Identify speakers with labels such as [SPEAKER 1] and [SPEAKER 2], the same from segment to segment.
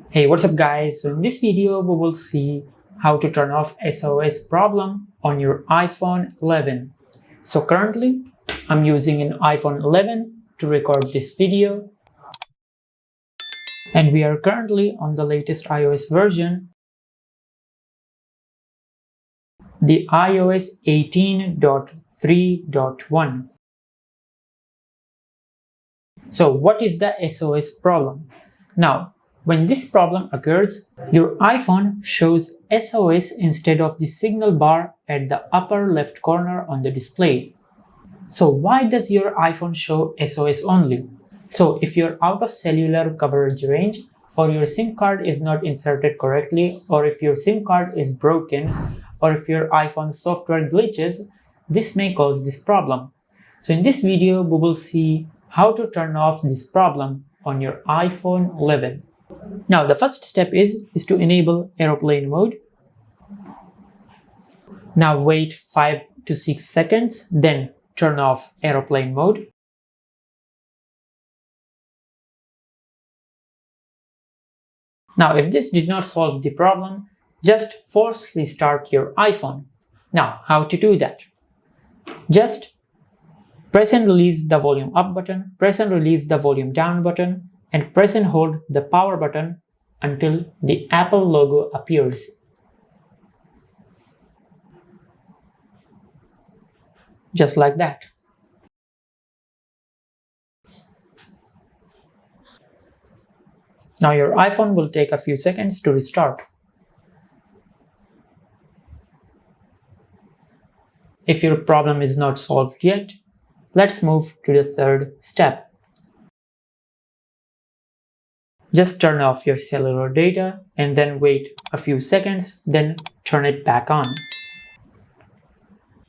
[SPEAKER 1] Hey, what's up guys? So in this video we will see how to turn off SOS problem on your iPhone 11. So currently I'm using an iPhone 11 to record this video, and we are currently on the latest iOS version, the iOS 18.3.1. So what is the SOS problem? Now, when this problem occurs, your iPhone shows SOS instead of the signal bar at the upper left corner on the display. So why does your iPhone show SOS only? So if you're out of cellular coverage range, or your SIM card is not inserted correctly, or if your SIM card is broken, or if your iPhone software glitches, this may cause this problem. So in this video, we will see how to turn off this problem on your iPhone 11. Now the first step is to enable aeroplane mode. Now wait 5 to 6 seconds, then turn off aeroplane mode. Now if this did not solve the problem, just force restart your iPhone. Now how to do that? Just press and release the volume up button, press and release the volume down button, and press and hold the power button until the Apple logo appears. Just like that. Now your iPhone will take a few seconds to restart. If your problem is not solved yet, let's move to the third step. Just turn off your cellular data and then wait a few seconds, then turn it back on.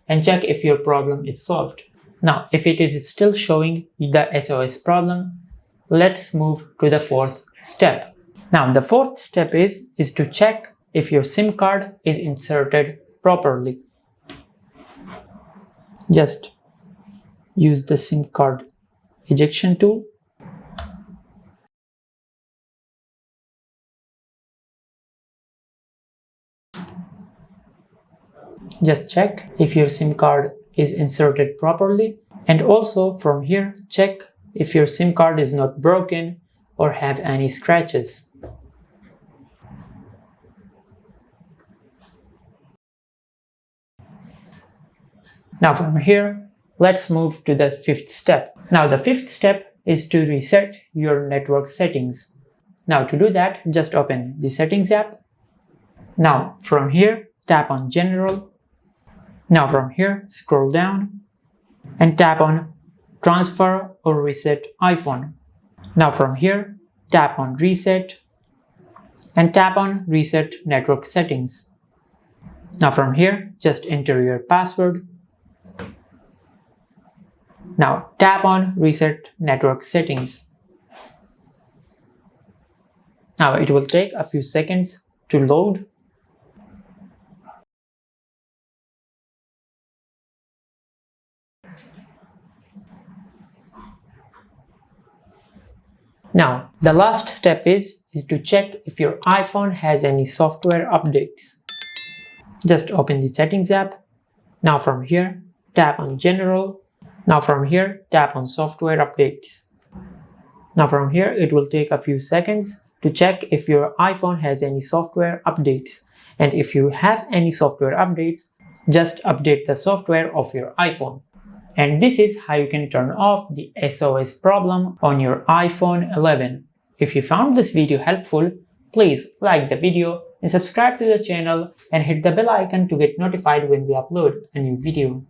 [SPEAKER 1] And check if your problem is solved. Now, if it is still showing the SOS problem, let's move to the fourth step. Now, the fourth step is to check if your SIM card is inserted properly. Just use the SIM card ejection tool. Just check if your SIM card is inserted properly, and also from here check if your SIM card is not broken or have any scratches. Now from here, let's move to the fifth step. Now the fifth step is to reset your network settings. Now to do that, just open the Settings app. Now from here, tap on General. Now from here, scroll down and tap on Transfer or Reset iPhone. Now from here, tap on Reset and tap on Reset Network Settings. Now from here, just enter your password. Now tap on Reset Network Settings. Now it will take a few seconds to load. Now, the last step is to check if your iPhone has any software updates. Just open the Settings app. Now from here, tap on General. Now from here, tap on Software Updates. Now from here, it will take a few seconds to check if your iPhone has any software updates. And if you have any software updates, just update the software of your iPhone. And this is how you can turn off the SOS problem on your iPhone 11. If you found this video helpful, please like the video and subscribe to the channel and hit the bell icon to get notified when we upload a new video.